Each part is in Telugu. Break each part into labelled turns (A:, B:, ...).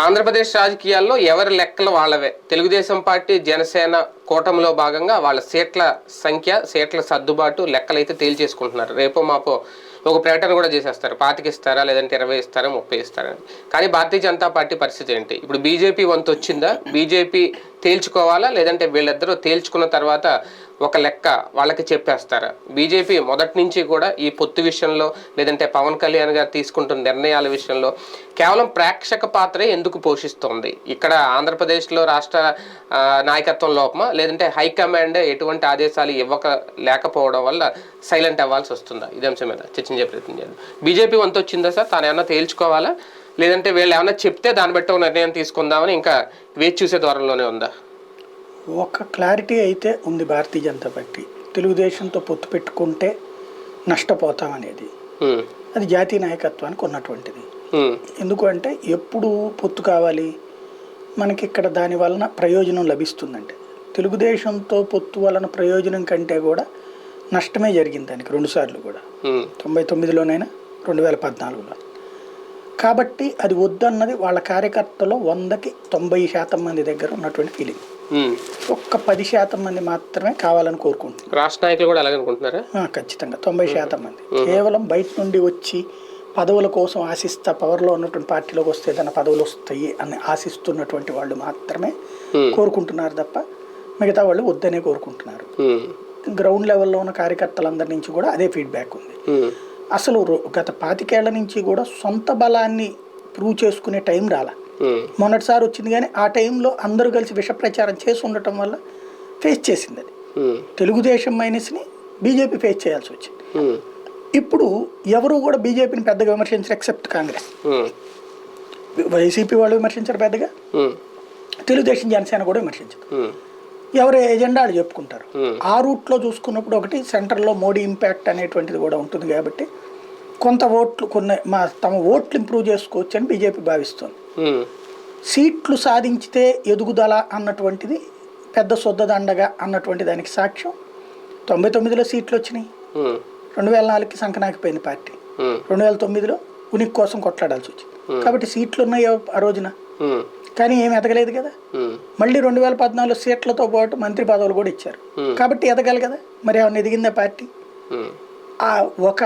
A: ఆంధ్రప్రదేశ్ రాజకీయాల్లో ఎవరి లెక్కలు వాళ్ళవే. తెలుగుదేశం పార్టీ జనసేన కూటమిలో భాగంగా వాళ్ళ సీట్ల సంఖ్య, సీట్ల సర్దుబాటు లెక్కలైతే తేల్చేసుకుంటున్నారు. రేపో మాపో ఒక ప్రకటన కూడా చేసేస్తారు. 25 ఇస్తారా, లేదంటే 20 ఇస్తారా, 30 ఇస్తారా. కానీ భారతీయ జనతా పార్టీ పరిస్థితి ఏంటి? ఇప్పుడు బీజేపీ వంతు వచ్చిందా? బీజేపీ తేల్చుకోవాలా, లేదంటే వీళ్ళిద్దరూ తేల్చుకున్న తర్వాత ఒక లెక్క వాళ్ళకి చెప్పేస్తారా? బీజేపీ మొదటి నుంచి కూడా ఈ పొత్తు విషయంలో, లేదంటే పవన్ కళ్యాణ్ గారు తీసుకుంటున్న నిర్ణయాల విషయంలో కేవలం ప్రేక్షక పాత్రే ఎందుకు పోషిస్తోంది? ఇక్కడ ఆంధ్రప్రదేశ్లో రాష్ట్ర నాయకత్వం లోపమా, లేదంటే హైకమాండ్ ఎటువంటి ఆదేశాలు లేకపోవడం వల్ల సైలెంట్ అవ్వాల్సి వస్తుందా? ఇదే అంశం మీద చర్చించే ప్రయత్నం చేద్దాం. బీజేపీ వంతు వచ్చిందా సార్? తాను ఏమన్నా తేల్చుకోవాలా, లేదంటే వీళ్ళు ఏమన్నా చెప్తే దాన్ని బట్టి ఒక నిర్ణయం తీసుకుందామని ఇంకా వేచి చూసే ధోరణిలోనే ఉందా?
B: ఒక క్లారిటీ అయితే ఉంది భారతీయ జనతా పార్టీ. తెలుగుదేశంతో పొత్తు పెట్టుకుంటే నష్టపోతామనేది అది జాతీయ నాయకత్వానికి ఉన్నటువంటిది. ఎందుకంటే ఎప్పుడు పొత్తు కావాలి మనకి, ఇక్కడ దాని వలన ప్రయోజనం లభిస్తుందంటే తెలుగుదేశంతో పొత్తు వలన ప్రయోజనం కంటే కూడా నష్టమే జరిగింది దానికి 2 సార్లు కూడా, 99లోనైనా 2014లో. కాబట్టి అది వద్దన్నది వాళ్ళ కార్యకర్తలో 100కి 90% మంది దగ్గర ఉన్నటువంటి ఫీలింగ్. ఒక్క 10% మంది మాత్రమే కావాలని కోరుకుంటున్నారు.
A: రాష్ట్ర నాయకులు కూడా అలాగే అనుకుంటున్నారా?
B: ఖచ్చితంగా 90% మంది కేవలం బయట నుండి వచ్చి పదవుల కోసం ఆశిస్తా, పవర్లో ఉన్నటువంటి పార్టీలోకి వస్తే ఏదైనా పదవులు వస్తాయి అని ఆశిస్తున్నటువంటి వాళ్ళు మాత్రమే కోరుకుంటున్నారు తప్ప మిగతా వాళ్ళు వద్దనే కోరుకుంటున్నారు. గ్రౌండ్ లెవెల్లో ఉన్న కార్యకర్తలందరి నుంచి కూడా అదే ఫీడ్బ్యాక్ ఉంది. అసలు గత 25 ఏళ్ల నుంచి కూడా సొంత బలాన్ని ప్రూవ్ చేసుకునే టైం రాలా. మొన్నటిసారి వచ్చింది, కానీ ఆ టైంలో అందరూ కలిసి విష ప్రచారం చేసి ఉండటం వల్ల ఫేస్ చేసింది అది. తెలుగుదేశం మైనస్ని బీజేపీ ఫేస్ చేయాల్సి వచ్చింది. ఇప్పుడు ఎవరు కూడా బీజేపీని పెద్దగా విమర్శించరు ఎక్సెప్ట్ కాంగ్రెస్. వైసీపీ వాళ్ళు విమర్శించరు పెద్దగా, తెలుగుదేశం జనసేన కూడా విమర్శించరు. ఎవరు ఎజెండాలు చెప్పుకుంటారు. ఆ రూట్లో చూసుకున్నప్పుడు ఒకటి సెంటర్లో మోడీ ఇంపాక్ట్ అనేటువంటిది కూడా ఉంటుంది కాబట్టి కొంత ఓట్లు తమ ఓట్లు ఇంప్రూవ్ చేసుకోవచ్చు అని బీజేపీ భావిస్తుంది. సీట్లు సాధించితే ఎదుగుదల అన్నటువంటిది పెద్ద సొద్దదండగా అన్నటువంటి దానికి సాక్ష్యం 99లో సీట్లు వచ్చినాయి. 2004కి సంకనాకిపోయింది పార్టీ. 2009లో ఉనికి కోసం కొట్లాడాల్సి వచ్చింది. కాబట్టి సీట్లు ఉన్నాయి ఆ రోజున, కానీ ఏమి ఎదగలేదు కదా. మళ్ళీ 2014లో సీట్లతో పాటు మంత్రి పదవులు కూడా ఇచ్చారు. కాబట్టి ఎదగాలి కదా. మరి ఏమన్నా ఎదిగిందా పార్టీ? ఒక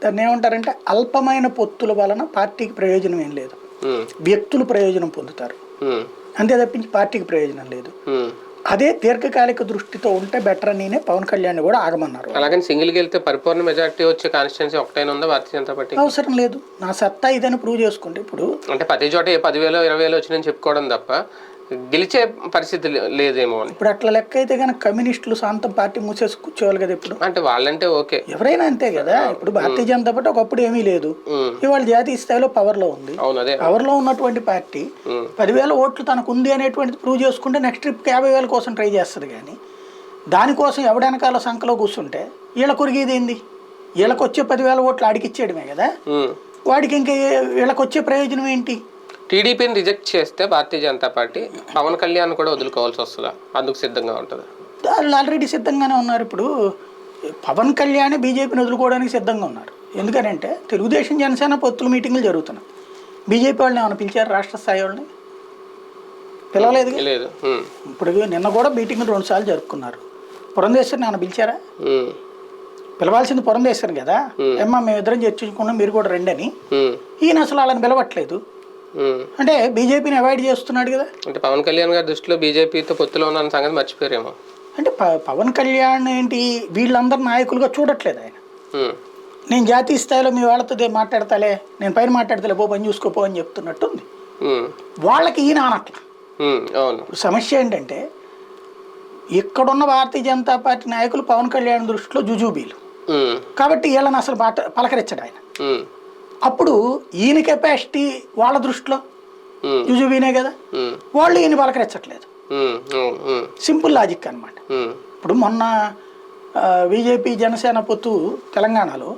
B: దాన్ని ఏమంటారంటే అల్పమైన పొత్తుల వలన పార్టీకి ప్రయోజనం ఏం లేదు, వ్యక్తులు ప్రయోజనం పొందుతారు అంతే తప్పించి పార్టీకి ప్రయోజనం లేదు. అదే దీర్ఘకాలిక దృష్టితో ఉంటే బెటర్ అని పవన్ కళ్యాణ్ కూడా ఆగమన్నారు.
A: అలాగని సింగిల్కి వెళ్తే పరిపూర్ణ మెజారిటీ వచ్చే కాన్స్టిట్యున్సీ ఒకటైనా ఉందా భారతీయ జనతా పార్టీ?
B: అవసరం లేదు, నా సత్తా ఇదని ప్రూవ్ చేసుకుంటే. ఇప్పుడు
A: అంటే ప్రతి చోట 10,000 20,000 వచ్చిందని చెప్పుకోవడం తప్ప గెలిచే పరిస్థితి లేదేమో అని.
B: ఇప్పుడు అట్లా లెక్క అయితే కనుక కమ్యూనిస్టులు సొంతం పార్టీ మూసేసి కూర్చోవాలి కదా. ఇప్పుడు
A: అంటే వాళ్ళంటే ఓకే,
B: ఎవరైనా అంతే కదా. ఇప్పుడు భారతీయ జనతా పార్టీ ఒకప్పుడు ఏమీ లేదు, ఇవాళ జాతీయ స్థాయిలో పవర్ లో ఉంది. పవర్ లో ఉన్నటువంటి పార్టీ 10,000 ఓట్లు తనకు ఉంది అనేటువంటిది ప్రూవ్ చేసుకుంటే నెక్స్ట్ ట్రిప్కి 50,000 కోసం ట్రై చేస్తుంది. కానీ దానికోసం ఎవడెనకాల సంఖలో కూర్చుంటే వీళ్ళ కొరిగేది ఏంది? వీళ్ళకి వచ్చే 10,000 ఓట్లు ఆడికిచ్చేయడమే కదా. వాడికి ఇంకా వీళ్ళకి వచ్చే ప్రయోజనం ఏంటి?
A: టీడీపీని రిజెక్ట్ చేస్తే భారతీయ జనతా పార్టీ పవన్ కళ్యాణ్ కూడా వదులుకోవాల్సి వస్తుందా? అందుకు సిద్ధంగా ఉంటుంది?
B: వాళ్ళు ఆల్రెడీ సిద్ధంగానే ఉన్నారు. ఇప్పుడు పవన్ కళ్యాణ్ బీజేపీని వదులుకోవడానికి సిద్ధంగా ఉన్నారు. ఎందుకనంటే తెలుగుదేశం జనసేన పొత్తుల మీటింగ్లు జరుగుతున్నాయి. బీజేపీ వాళ్ళని ఏమైనా పిలిచారు? రాష్ట్ర స్థాయి వాళ్ళని పిలవలేదు. ఇప్పుడు నిన్న కూడా మీటింగ్లు 2 సార్లు జరుపుకున్నారు. పురంధేశ్వరిని ఏమైనా పిలిచారా? పిలవాల్సింది పురంధేశ్వరి కదా. ఏమ్మా మేమిద్దరం చర్చించుకున్నాం, మీరు కూడా రండి అని. ఈయన అసలు వాళ్ళని పిలవట్లేదు. అంటే బీజేపీని అవాయిడ్ చేస్తున్నాడు కదా. అంటే
A: పవన్ కళ్యాణ్ గారి దృష్టిలో బీజేపీతో పొత్తులో ఉన్న సంగతి మర్చిపోయారేమో.
B: అంటే పవన్ కళ్యాణ్ ఏంటి వీళ్ళందరూ నాయకులుగా చూడట్లేదు ఆయన. నేను జాతీయ స్థాయిలో మీ వాళ్ళతో మాట్లాడతాలే, నేను పైన మాట్లాడతాలే, పో పని చూసుకోపో అని చెప్తున్నట్టుంది. వాళ్ళకి ఈయన అనట్ల. సమస్య ఏంటంటే ఇక్కడున్న భారతీయ జనతా పార్టీ నాయకులు పవన్ కళ్యాణ్ దృష్టిలో జుజూబీలు కాబట్టి వీళ్ళని అసలు పలకరించడు ఆయన. అప్పుడు ఈయన కెపాసిటీ వాళ్ళ దృష్టిలో జుజుబీనే కదా, వాళ్ళు ఈయన పలకరించట్లేదు. సింపుల్ లాజిక్ అనమాట. ఇప్పుడు మొన్న బీజేపీ జనసేన పొత్తు తెలంగాణలో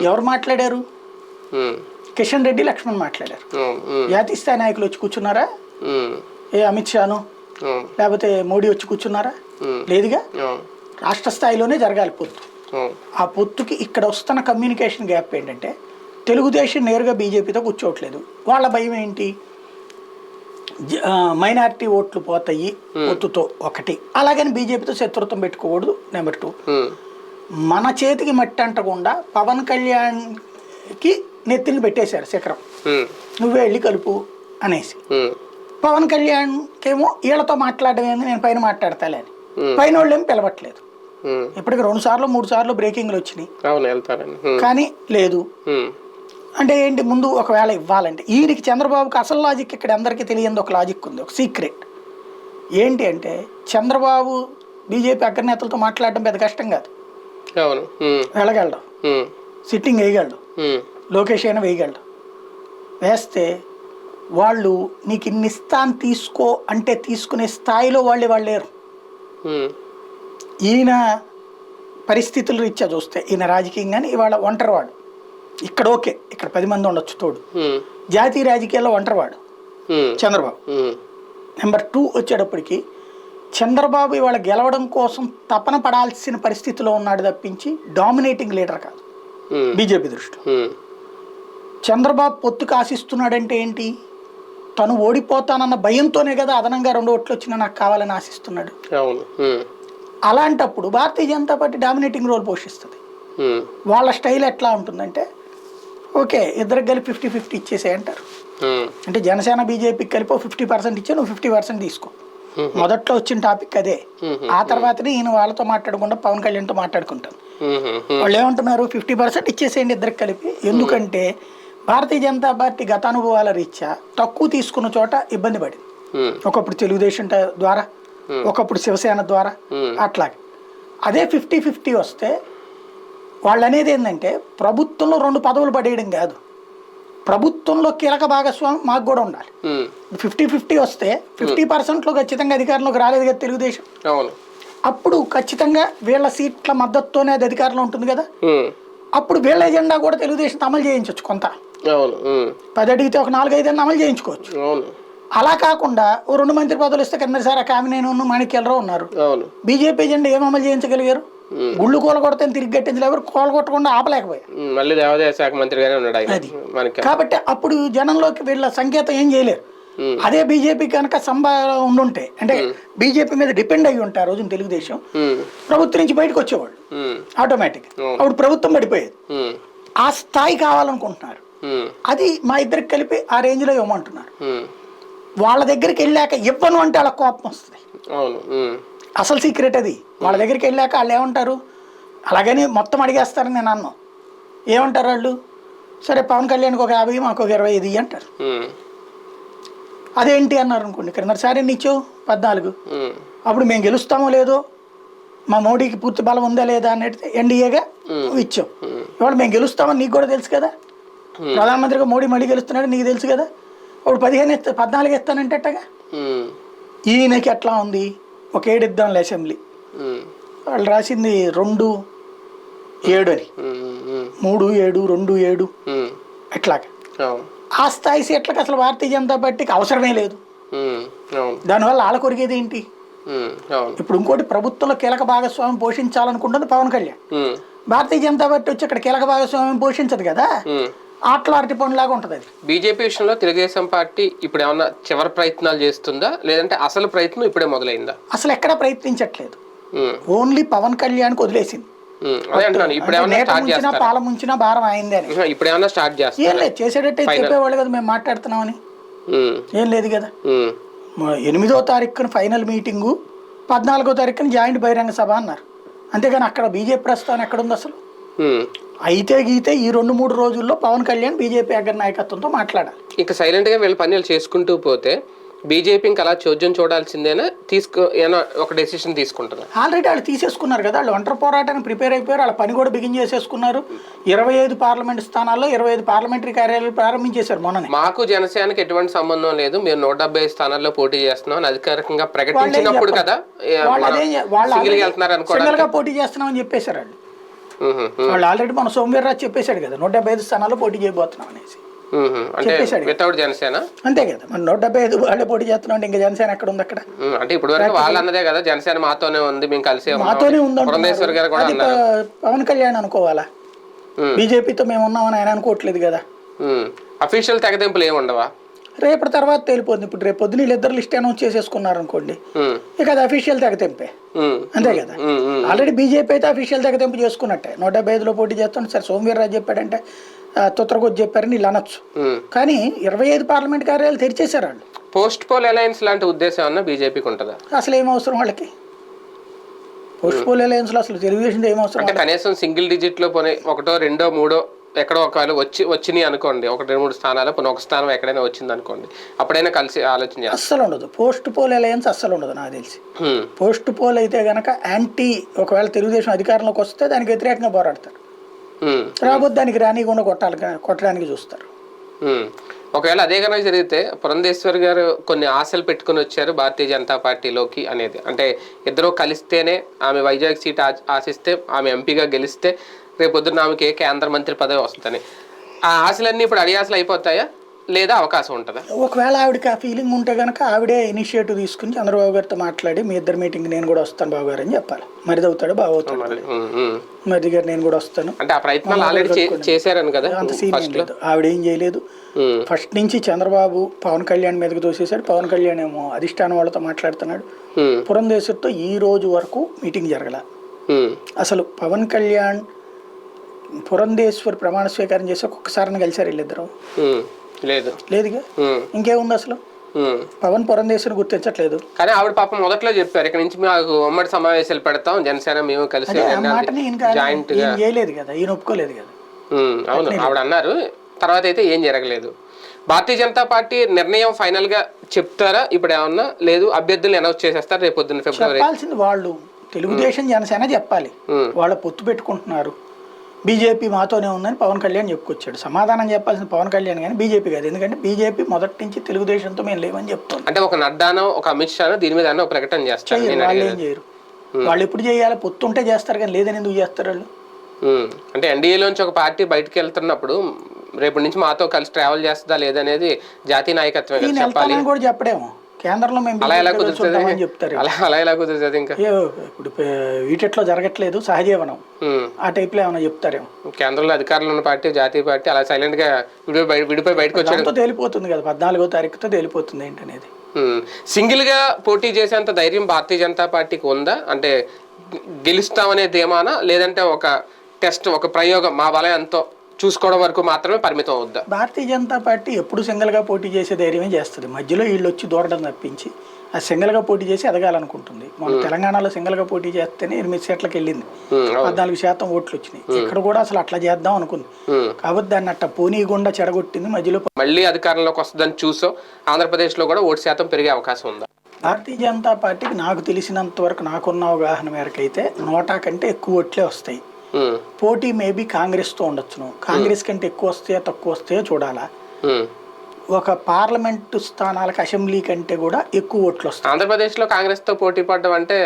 B: ఎవరు మాట్లాడారు? కిషన్ రెడ్డి, లక్ష్మణ్ మాట్లాడారు. జాతీయ స్థాయి నాయకులు వచ్చి కూర్చున్నారా? అమిత్ షాను లేకపోతే మోడీ వచ్చి కూర్చున్నారా? లేదుగా. రాష్ట్ర స్థాయిలోనే జరగాలి పొత్తు. ఆ పొత్తుకి ఇక్కడ వస్తున్న కమ్యూనికేషన్ గ్యాప్ ఏంటంటే తెలుగుదేశం నేరుగా బీజేపీతో కూర్చోవట్లేదు. వాళ్ళ భయం ఏంటి? మైనారిటీ ఓట్లు పోతాయి ఒత్తుతో ఒకటి, అలాగని బీజేపీతో శత్రుత్వం పెట్టుకోకూడదు. నెంబర్ 2, మన చేతికి మట్టి అంటకుండా పవన్ కళ్యాణ్కి నెత్తిని పెట్టేశారు శిఖరం, నువ్వే వెళ్ళి కలుపు అనేసి. పవన్ కళ్యాణ్కేమో వీళ్ళతో మాట్లాడడం ఏంది, నేను పైన మాట్లాడతాలే అని. పైన వాళ్ళు ఏమి పిలవట్లేదు. ఇప్పటికి 2 సార్లు 3 సార్లు బ్రేకింగ్లు వచ్చినాయి, కానీ లేదు. అంటే ఏంటి, ముందు ఒకవేళ ఇవ్వాలంటే ఈయనకి చంద్రబాబుకి అసలు లాజిక్ ఇక్కడ అందరికీ తెలియదు. ఒక లాజిక్ ఉంది, ఒక సీక్రెట్ ఏంటి అంటే, చంద్రబాబు బీజేపీ అగ్రనేతలతో మాట్లాడడం పెద్ద కష్టం కాదు. వెళ్ళగలడు, సిట్టింగ్ వేయగలడు, లోకేష్ అయినా వేయగలడు. వేస్తే వాళ్ళు నీకు ఇన్ని ఇస్తాను తీసుకో అంటే తీసుకునే స్థాయిలో వాళ్ళు లేరు. ఈయన పరిస్థితుల రీత్యా చూస్తే ఈయన రాజకీయంగానే ఇవాళ ఒంటరివాడు. ఇక్కడ ఓకే, ఇక్కడ 10 మంది ఉండొచ్చు తోడు. జాతీయ రాజకీయాల్లో ఒంటరివాడు చంద్రబాబు. నెంబర్ 2 వచ్చేటప్పటికి చంద్రబాబు ఇవాళ గెలవడం కోసం తపన పడాల్సిన పరిస్థితిలో ఉన్నాడు తప్పించి డామినేటింగ్ లీడర్ కాదు బీజేపీ దృష్టిలో. చంద్రబాబు పొత్తుకు ఆశిస్తున్నాడంటే ఏంటి, తను ఓడిపోతానన్న భయంతోనే కదా అదనంగా 2 ఓట్లు వచ్చినా నాకు కావాలని ఆశిస్తున్నాడు. అలాంటప్పుడు Bharatiya Janata party dominating role పోషిస్తుంది. వాళ్ళ స్టైల్ ఎట్లా ఉంటుందంటే, ఓకే ఇద్దరికి కలిపి 50-50 ఇచ్చేసే అంటారు. అంటే జనసేన బీజేపీకి కలిపి 50% ఇచ్చే, నువ్వు 50% తీసుకో. మొదట్లో వచ్చిన టాపిక్ అదే. ఆ తర్వాతనే ఈయన వాళ్ళతో మాట్లాడకుండా పవన్ కళ్యాణ్తో మాట్లాడుకుంటాను. వాళ్ళు ఏమంటున్నారు, 50% ఇచ్చేసేయండి ఇద్దరికి కలిపి. ఎందుకంటే భారతీయ జనతా పార్టీ గతానుభవాల రీత్యా తక్కువ తీసుకున్న చోట ఇబ్బంది పడింది. ఒకప్పుడు తెలుగుదేశం ద్వారా, ఒకప్పుడు శివసేన ద్వారా, అట్లాగే. అదే 50-50 వస్తే వాళ్ళు అనేది ఏంటంటే, ప్రభుత్వంలో 2 పదవులు పడేయడం కాదు, ప్రభుత్వంలో కీలక భాగస్వామి మాకు కూడా ఉండాలి. 50-50 వస్తే 50%లో ఖచ్చితంగా అధికారంలోకి రాలేదు కదా తెలుగుదేశం. అప్పుడు ఖచ్చితంగా వీళ్ళ సీట్ల మద్దతుతోనే అది అధికారంలో ఉంటుంది కదా. అప్పుడు వీళ్ళ ఎజెండా కూడా తెలుగుదేశం అమలు చేయించవచ్చు. కొంత 10 అడిగితే ఒక 4-5 అమలు చేయించుకోవచ్చు. అలా కాకుండా ఓ 2 మంత్రి పదవులు ఇస్తే కిందసారి కామినేని మాణిక్యాలరావు ఉన్నారు. బీజేపీ ఎజెండా ఏం అమలు చేయించగలిగారు? గుళ్ళు కూల కొడితే తిరిగి కట్టించలేరు, కూల కొట్టకుండా ఆపలేకపోయారు.
A: మళ్ళీ దేవాదాయ శాఖ మంత్రిగానే ఉన్నాడు
B: అది. కాబట్టి అప్పుడు జనంలోకి వీళ్ళ సంకేతం ఏం చేయలేరు. అదే బీజేపీ కనుక ఉండుంటే, అంటే బీజేపీ మీద డిపెండ్ అయ్యి ఉంటే ఆ రోజున తెలుగుదేశం ప్రభుత్వం నుంచి బయటకు వచ్చేవాళ్ళు ఆటోమేటిక్. అప్పుడు ప్రభుత్వం పడిపోయేది. ఆ స్థాయి కావాలనుకుంటున్నారు. అది మా ఇద్దరికి కలిపి ఆ రేంజ్ లో ఇవ్వమంటున్నారు. వాళ్ళ దగ్గరికి వెళ్ళాక ఇవ్వను అంటే వాళ్ళ కోపం వస్తుంది. అసలు సీక్రెట్ అది. వాళ్ళ దగ్గరికి వెళ్ళాక వాళ్ళు ఏమంటారు, అలాగని మొత్తం అడిగేస్తారని నేను అన్నాను. ఏమంటారు వాళ్ళు, సరే పవన్ కళ్యాణ్కి ఒక 50 మాకు ఒక 25 అంటారు. అదేంటి అన్నారు అనుకోండి, క్రిందసారి ఇచ్చావు 14, అప్పుడు మేము గెలుస్తామో లేదో, మా మోడీకి పూర్తి బలం ఉందా లేదా అనేది ఎన్డీఏగా ఇచ్చావు. ఇవాళ మేము గెలుస్తామని నీకు కూడా తెలుసు కదా, ప్రధానమంత్రిగా మోడీ మళ్ళీ గెలుస్తున్నాడు నీకు తెలుసు కదా. అప్పుడు 14 ఇస్తానంటేగా. ఈయనకి ఎట్లా ఉంది, ఒక 7 ఇద్దాంలే అసెంబ్లీ, వాళ్ళు రాసింది 2-7 అని, 3-7 2-7 ఎట్లాగా. ఆ స్థాయి సీట్లకు అసలు భారతీయ జనతా పార్టీకి అవసరమే లేదు. దానివల్ల వాళ్ళ కొరిగేది ఏంటి? ఇప్పుడు ఇంకోటి, ప్రభుత్వంలో కీలక భాగస్వామ్యం పోషించాలనుకుంటుంది పవన్ కళ్యాణ్. భారతీయ జనతా పార్టీ వచ్చి ఇక్కడ కీలక భాగస్వామ్యం పోషించదు కదా, ఆటలో అరటి పండులాగా ఉంటుంది అది.
A: బీజేపీ విషయంలో తెలుగుదేశం పార్టీ ఇప్పుడు ఏమన్నా చివరి ప్రయత్నాలు చేస్తుందా, లేదంటే అసలు ప్రయత్నం ఇప్పుడే మొదలైందా?
B: అసలు ఎక్కడ ప్రయత్నించట్లేదు, ఓన్లీ పవన్ కళ్యాణ్కి వదిలేసింది. పాల ముంచినా భారం అయింది అని.
A: ఇప్పుడు ఏమన్నా స్టార్ట్ చేస్తా,
B: ఏం లేదు చేసేటట్టే చెప్పేవాళ్ళు కదా మేము మాట్లాడుతున్నామని. ఏం లేదు కదా. 8వ తారీఖున ఫైనల్ మీటింగు, 14వ తారీఖున జాయింట్ బహిరంగ సభ అన్నారు. అంతేగాని అక్కడ బీజేపీ ప్రస్థానం ఎక్కడుంది అసలు? అయితే గీతే ఈ 2-3 రోజుల్లో పవన్ కళ్యాణ్ బీజేపీ అగ్ర నాయకత్వంతో మాట్లాడాలి.
A: ఇంకా సైలెంట్ గా వీళ్ళ పనులు చేసుకుంటూ పోతే బీజేపీ ఇంకా అలా చోద్యం చూడాల్సిందేనా, ఒక డెసిషన్ తీసుకుంటారు?
B: ఆల్రెడీ వాళ్ళు తీసేసుకున్నారు కదా, వాళ్ళు ఒంటరి పోరాటానికి ప్రిపేర్ అయిపోయారు. వాళ్ళ పని కూడా బిగిన్ చేసేసుకున్నారు. 25 పార్లమెంట్ స్థానాల్లో 25 పార్లమెంటరీ కార్యాలయాలు ప్రారంభించేశారు మొన్ననే.
A: మాకు జనసేనకి ఎటువంటి సంబంధం లేదు, మేము 170 స్థానాల్లో పోటీ చేస్తున్నాం అధికారికంగా ప్రకటించినప్పుడు కదా
B: సింగిల్ గా పోటీ చేస్తున్నామని చెప్పేశారు వాళ్ళు. వాళ్ళు ఆల్రెడీ మన సోమవీర్రాజు చెప్పేశాడు కదా 175 స్థానాల్లో పోటీ చేయబోతున్నాం అనేసి చెప్పేశాడు.
A: జనసేన
B: అంతే కదా, మన 175 వాళ్ళే పోటీ చేస్తున్నాం అంటే ఇంకా జనసేన ఎక్కడ ఉంది అక్కడ?
A: అంటే ఇప్పుడు వరకు వాళ్ళు అన్నదే కదా, జనసేన మాతోనే ఉంది, మేము కలిసి
B: మాతోనే ఉంది. పవన్ కళ్యాణ్ అనుకోవాలా, బీజేపీతో మేము ఉన్నామని ఆయన అనుకోవట్లేదు కదా.
A: అఫీషియల్ తెగదెంపులు ఏమి ఉండవా?
B: రేపటి తర్వాత తేలిపోతుంది. ఇప్పుడు రేపు పొద్దున వీళ్ళిద్దరు లిస్ట్ అనౌన్స్ చేసేసుకున్నారు అనుకోండి, ఇక అది అఫీషియల్ తెగతెంపే, అంతే కదా. ఆల్రెడీ బీజేపీ అయితే అఫీషియల్ తెగతెంపు చేసుకున్నట్టే. 175లో పోటీ చేస్తాను సరే, సోమవీర్రాజు చెప్పాడంటే తుత్తరకొచ్చి చెప్పారని వీళ్ళు అనొచ్చు. కానీ 25 పార్లమెంట్ కార్యాలయాలు తెరిచేశారు వాళ్ళు.
A: పోస్ట్ పోల్ అలయన్స్ లాంటి ఉద్దేశం అన్న బీజేపీకి ఉంటుందా?
B: అసలు ఏం అవసరం వాళ్ళకి పోస్ట్ పోల్ అలయన్స్ లో? అసలు తెలుగుదేశం ఏం అవసరం?
A: అంటే కనీసం సింగిల్ డిజిట్ లో పోనీ 1, 2, 3 ఎక్కడో ఒకవేళ వచ్చినాయి అనుకోండి, 1, 2, 3 స్థానాలు పోనీ ఒక స్థానం ఎక్కడైనా వచ్చింది అనుకోండి, అప్పుడైనా కలిసి ఆలోచన
B: అస్సలు ఉండదు. పోస్ట్ పోల్ అలయన్స్ అస్సలు ఉండదు నాకు తెలిసి. పోస్ట్ పోల్ అయితే గనక యాంటీ, ఒకవేళ తెలుగుదేశం అధికారంలోకి వస్తే దానికి వ్యతిరేకంగా పోరాడతారు, రాబోద్దు దానికి రానికుండా కొట్టడానికి చూస్తారు.
A: ఒకవేళ అదే కనుక జరిగితే పురంధేశ్వర్ గారు కొన్ని ఆశలు పెట్టుకుని వచ్చారు భారతీయ జనతా పార్టీలోకి అనేది, అంటే ఇద్దరు కలిస్తేనే ఆమె వైజాగ్ సీట్ ఆశిస్తే, ఆమె ఎంపీగా గెలిస్తే రేపొద్దున ఆమెకి కేంద్ర మంత్రి పదవి వస్తుందని. ఆ ఆశలన్నీ ఇప్పుడు అడియాసలు అయిపోతాయా లేదా అవకాశం ఉంటుందా?
B: ఒకవేళ ఆవిడకి ఆ ఫీలింగ్ ఉంటే కనుక ఆవిడే ఇనిషియేటివ్ తీసుకుని చంద్రబాబు గారితో మాట్లాడి మీ ఇద్దరు మీటింగ్ నేను కూడా వస్తాను బాబు గారు అని చెప్పాలి. మరిది అవుతాడు బాబు అవుతాడు, మరిది గారు నేను కూడా వస్తాను
A: అంటే ఆ ప్రయత్నాలు ఆల్రెడీ చేశారని కదా.
B: అంత సీన్ లేదు, ఆవిడేం చేయలేదు. ఫస్ట్ నుంచి చంద్రబాబు పవన్ కళ్యాణ్ మీదకి తోసేశాడు. పవన్ కళ్యాణ్ ఏమో అధిష్టానం వాళ్ళతో మాట్లాడుతున్నాడు. పురంధేశ్వరితో ఈ రోజు వరకు మీటింగ్ జరగల. అసలు పవన్ కళ్యాణ్ పురంధేశ్వరి ప్రమాణ స్వీకారం చేసి ఒక్కసారిని కలిసారు వీళ్ళిద్దరు? లేదుగా. ఇంకేముంది అసలు? పవన్ పురంధేశ్వరి గుర్తించట్లేదు.
A: కానీ ఆవిడ పాపం మొదట్లో చెప్పారు ఇక్కడ నుంచి మాకు ఉమ్మడి సమావేశాలు పెడతాం, జనసేన మేము కలిసి జాయింట్ గా
B: చేయలేదు కదా, ఈయన ఒప్పుకోలేదు కదా.
A: అవును ఆవిడ అన్నారు. తర్వాత అయితే ఏం జరగలేదు. భారతీయ జనతా పార్టీ నిర్ణయం ఫైనల్ గా చెప్తారా ఇప్పుడు ఏమన్నా? లేదు అభ్యర్థులు అనౌన్స్ చేసేస్తారు రేపు పొద్దున్న ఫిబ్రవరి?
B: చెప్పాల్సింది వాళ్ళు తెలుగుదేశం జనసేన చెప్పాలి. వాళ్ళ పొత్తు పెట్టుకుంటున్నారు, బీజేపీ మాతోనే ఉందని పవన్ కళ్యాణ్ చెప్పుకొచ్చాడు. సమాధానం చెప్పాల్సిన పవన్ కళ్యాణ్ కానీ బీజేపీ కాదు. ఎందుకంటే బీజేపీ మొదటి నుంచి తెలుగుదేశంతో మేము లేవని చెప్తాం.
A: అంటే ఒక నడ్డానో ఒక అమిత్ షానో దీని మీద ఒక ప్రకటన చేస్తారు.
B: వాళ్ళు ఏం చేయరు. వాళ్ళు ఎప్పుడు చేయాలి? పొత్తు ఉంటే చేస్తారు కానీ లేదని ఎందుకు చేస్తారు వాళ్ళు?
A: అంటే ఎన్డీఏలోంచి ఒక పార్టీ బయటకు వెళ్తున్నప్పుడు రేపటి నుంచి మాతో కలిసి ట్రావెల్ చేస్తుందా లేదనేది జాతీయ నాయకత్వం చెప్పాలి
B: కూడా చెప్పడేమో. కేంద్రంలో మేము చెప్తారు.
A: అలా ఎలా కుదురుతుంది? ఇంకా
B: ఇప్పుడు వీటిలో జరగట్లేదు, సహజీవనం ఆ టైప్ లో ఏమైనా చెప్తారేమో.
A: కేంద్రంలో అధికారంలో ఉన్న పార్టీ జాతీయ పార్టీ అలా సైలెంట్ గా విడిపోయి బయటకు వచ్చాడు.
B: తేలిపోతుంది కదా 14వ తారీఖుతో తేలిపోతుంది ఏంటనేది.
A: సింగిల్ గా పోటీ చేసేంత ధైర్యం భారతీయ జనతా పార్టీకి ఉందా? అంటే గెలుస్తామనే ధీమానా, లేదంటే ఒక టెస్ట్, ఒక ప్రయోగం మా బలం ఎంతో చూసుకోవడం వరకు మాత్రమే పరిమితం అవుద్దా?
B: భారతీయ జనతా పార్టీ ఎప్పుడు సింగిల్గా పోటీ చేసే ధైర్యమే చేస్తుంది. మధ్యలో వీళ్ళు వచ్చి దూరడం తప్పించి ఆ సింగిల్గా పోటీ చేసి ఎదగాలనుకుంటుంది. మన తెలంగాణలో సింగిల్గా పోటీ చేస్తేనే 8 సీట్లకు వెళ్ళింది, 14% ఓట్లు వచ్చినాయి. ఇక్కడ కూడా అసలు అట్లా చేద్దాం అనుకుంది, కాబట్టి దాన్ని అట్లా పోనీయకుండా చెడగొట్టింది. మధ్యలో
A: మళ్ళీ అధికారంలోకి వస్తుందని చూసో ఆంధ్రప్రదేశ్లో కూడా ఓటు శాతం పెరిగే అవకాశం ఉందా?
B: భారతీయ జనతా పార్టీకి నాకు తెలిసినంత వరకు, నాకున్న అవగాహన మేరకు అయితే 100 కంటే ఎక్కువ ఓట్లే వస్తాయి. పోటీ మేబీ కాంగ్రెస్తో ఉండొచ్చును. కాంగ్రెస్ కంటే ఎక్కువ వస్తాయో తక్కువ వస్తాయో చూడాలా. ఒక పార్లమెంటు స్థానాలకు అసెంబ్లీ కంటే కూడా ఎక్కువ ఓట్లు వస్తాయి.
A: ఆంధ్రప్రదేశ్లో కాంగ్రెస్ తో పోటీ పడడం అంటే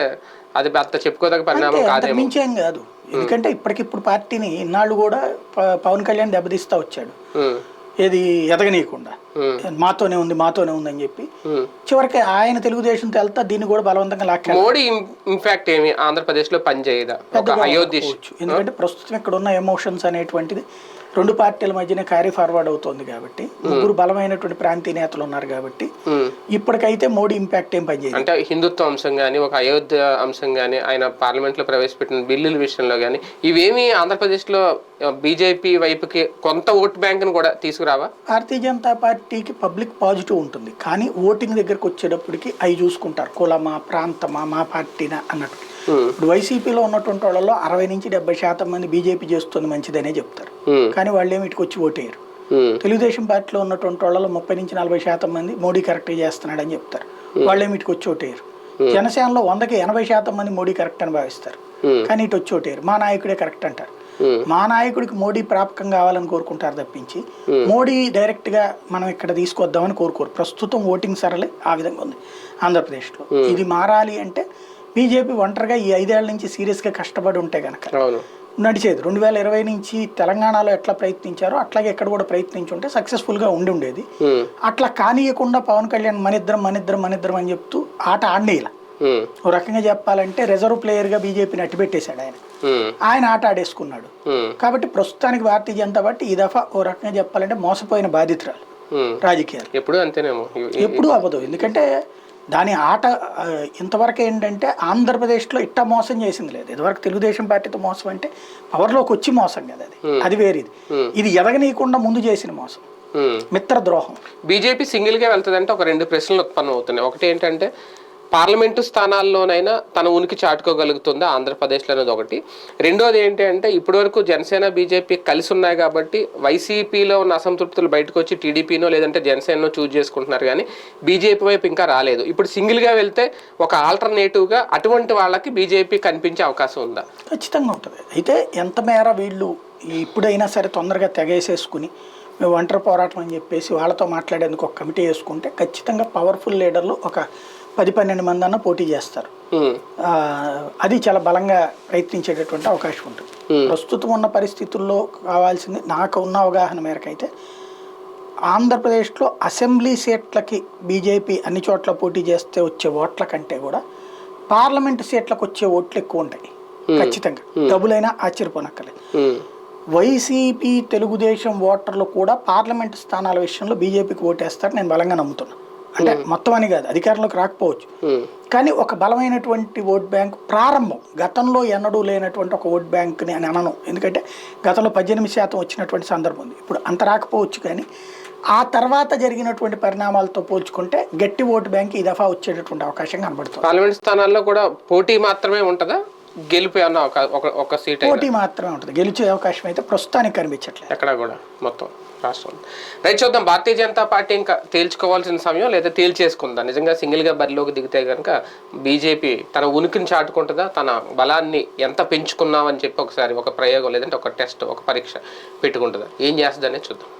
A: అది అంత చెప్పుకోదగ్గ పరిణామం కాదేమో.
B: మించేం కాదు, ఎందుకంటే ఇప్పటికిప్పుడు పార్టీని ఇన్నాళ్ళు కూడా పవన్ కళ్యాణ్ దెబ్బతీస్తా వచ్చాడు, ఏది ఎదగనీయకుండా మాతోనే ఉంది అని చెప్పి. చివరికి ఆయన తెలుగుదేశంతో వెళ్తా దీన్ని కూడా బలవంతంగా లాక్కాడు.
A: మోడీ ఇంపాక్ట్ ఏమి ఆంధ్రప్రదేశ్ లో పనిచేయదా?
B: ఎందుకంటే ప్రస్తుతం ఇక్కడ ఉన్న ఎమోషన్స్ అనేటువంటిది 2 పార్టీల మధ్యనే క్యారీ ఫార్వర్డ్ అవుతుంది కాబట్టి, 3 బలమైనటువంటి ప్రాంతీయ నేతలు ఉన్నారు కాబట్టి ఇప్పటికైతే మోడీ ఇంపాక్ట్ ఏం పనిచేయదు.
A: అంటే హిందుత్వ అంశం కానీ, ఒక అయోధ్య అంశం కానీ, ఆయన పార్లమెంట్ లో ప్రవేశపెట్టిన బిల్లుల విషయంలో కానీ ఇవేమి ఆంధ్రప్రదేశ్ లో బీజేపీ వైపుకి కొంత ఓట్ బ్యాంక్ ను కూడా తీసుకురావా?
B: భారతీయ జనతా పార్టీకి పబ్లిక్ పాజిటివ్ ఉంటుంది, కానీ ఓటింగ్ దగ్గరకు వచ్చేటప్పటికి అవి చూసుకుంటారు, కులమా ప్రాంతమా మా పార్టీనా అన్నట్టు. ఇప్పుడు వైసీపీలో ఉన్నటువంటి వాళ్ళలో 60 నుంచి 70% మంది బీజేపీ చేస్తుంది మంచిదనే చెప్తారు, కానీ వాళ్ళు ఏమి ఇటుకు వచ్చి ఓటేయరు. తెలుగుదేశం పార్టీలో ఉన్నటువంటి వాళ్ళలో 30 నుంచి 40% మంది మోడీ కరెక్ట్ చేస్తున్నాడని చెప్తారు, వాళ్ళు ఏమి ఇటుకు వచ్చి ఓటేయరు. జనసేనలో 100కి 80% మంది మోడీ కరెక్ట్ అని భావిస్తారు, కానీ ఇటు వచ్చి ఓటేయరు. మా నాయకుడే కరెక్ట్ అంటారు. మా నాయకుడికి మోడీ ప్రాపకం కావాలని కోరుకుంటారు తప్పించి మోడీ డైరెక్ట్ గా మనం ఇక్కడ తీసుకొద్దామని కోరుకోరు. ప్రస్తుతం ఓటింగ్ సరళి ఆ విధంగా ఉంది ఆంధ్రప్రదేశ్లో. ఇది మారాలి అంటే బీజేపీ ఒంటరిగా ఈ 5 ఏళ్ల నుంచి సీరియస్గా కష్టపడి ఉంటే కనుక నడిచేది. 2020 నుంచి తెలంగాణలో ఎట్లా ప్రయత్నించారో అట్లాగే ఎక్కడ కూడా ప్రయత్నించుంటే సక్సెస్ఫుల్గా ఉండేది. అట్లా కానీయకుండా పవన్ కళ్యాణ్ మనిద్దరం అని చెప్తూ ఆట ఆడేయాల. ఓ రకంగా చెప్పాలంటే రిజర్వ్ ప్లేయర్గా బీజేపీని అట్టిపెట్టేశాడు ఆయన ఆట ఆడేసుకున్నాడు. కాబట్టి ప్రస్తుతానికి భారతీయ జనతా పార్టీ ఈ దఫా ఓ రకంగా చెప్పాలంటే మోసపోయిన బాధితురాలు. రాజకీయాలు.
A: ఎప్పుడు అంతేనేమో.
B: ఎప్పుడూ అవ్వదు. ఎందుకంటే దాని ఆట ఇంతవరకు ఏంటంటే ఆంధ్రప్రదేశ్లో ఇట్టా మోసం చేసింది లేదు. ఇదివరకు తెలుగుదేశం పార్టీతో మోసం అంటే పవర్లోకి వచ్చి మోసం కదా, అది వేరేది. ఇది ఎదగనీయకుండా ముందు చేసిన మోసం, మిత్రద్రోహం.
A: బీజేపీ సింగిల్గా వెళ్తుందంటే ఒక 2 ప్రశ్నలు ఉత్పన్నం అవుతున్నాయి. ఒకటి ఏంటంటే పార్లమెంటు స్థానాల్లోనైనా తన ఉనికి చాటుకోగలుగుతుందా ఆంధ్రప్రదేశ్లో అనేది ఒకటి. రెండోది ఏంటి అంటే ఇప్పటివరకు జనసేన బీజేపీ కలిసి ఉన్నాయి కాబట్టి వైసీపీలో ఉన్న అసంతృప్తులు బయటకు వచ్చి టీడీపీనో లేదంటే జనసేనో చూజ్ చేసుకుంటున్నారు, కానీ బీజేపీ వైపు ఇంకా రాలేదు. ఇప్పుడు సింగిల్గా వెళ్తే ఒక ఆల్టర్నేటివ్గా అటువంటి వాళ్ళకి బీజేపీ కనిపించే అవకాశం ఉందా?
B: ఖచ్చితంగా ఉంటుంది. అయితే ఎంత మేర వీళ్ళు ఇప్పుడైనా సరే తొందరగా తెగేసేసుకుని మేము ఒంటరి పోరాటం అని చెప్పేసి వాళ్ళతో మాట్లాడేందుకు ఒక కమిటీ వేసుకుంటే ఖచ్చితంగా పవర్ఫుల్ లీడర్లు ఒక 10-12 మంది అన్న పోటీ చేస్తారు. అది చాలా బలంగా ప్రయత్నించేటటువంటి అవకాశం ఉంటుంది. ప్రస్తుతం ఉన్న పరిస్థితుల్లో కావాల్సింది నాకు ఉన్న అవగాహన మేరకు అయితే ఆంధ్రప్రదేశ్లో అసెంబ్లీ సీట్లకి బీజేపీ అన్ని చోట్ల పోటీ చేస్తే వచ్చే ఓట్ల కంటే కూడా పార్లమెంటు సీట్లకు వచ్చే ఓట్లు ఎక్కువ ఉంటాయి ఖచ్చితంగా. డబులైనా ఆశ్చర్యపోనక్కర్లేదు. వైసీపీ తెలుగుదేశం ఓటర్లు కూడా పార్లమెంటు స్థానాల విషయంలో బీజేపీకి ఓటేస్తారు నేను బలంగా నమ్ముతున్నాను. అంటే మొత్తం అని కాదు, అధికారంలోకి రాకపోవచ్చు, కానీ ఒక బలమైనటువంటి ఓట్ బ్యాంక్ ప్రారంభం, గతంలో ఎన్నడూ లేనటువంటి ఒక ఓట్ బ్యాంక్ని అని అనను. ఎందుకంటే గతంలో 18% వచ్చినటువంటి సందర్భం ఉంది, ఇప్పుడు అంత రాకపోవచ్చు, కానీ ఆ తర్వాత జరిగినటువంటి పరిణామాలతో పోల్చుకుంటే గట్టి ఓటు బ్యాంక్ ఈ దఫా వచ్చేటటువంటి అవకాశం కనబడుతుంది.
A: పార్లమెంట్ స్థానాల్లో కూడా పోటీ మాత్రమే ఉంటుందా, గెలిపే అన్న ఒక సీట్
B: పోటీ మాత్రమే ఉంటుంది, గెలిచే అవకాశం అయితే ప్రస్తుతానికి కనిపించట్లేదు
A: ఎక్కడ కూడా మొత్తం రాష్ట్రం. రైట్, చూద్దాం. భారతీయ జనతా పార్టీ ఇంకా తేల్చుకోవాల్సిన సమయం లేదా తేల్చేసుకుందా? నిజంగా సింగిల్గా బరిలోకి దిగితే కనుక బీజేపీ తన ఉనికిని చాటుకుంటుందా, తన బలాన్ని ఎంత పెంచుకున్నామని చెప్పి ఒకసారి ఒక ప్రయోగం లేదంటే ఒక టెస్ట్, ఒక పరీక్ష పెట్టుకుంటుందా, ఏం చేస్తుందనే చూద్దాం.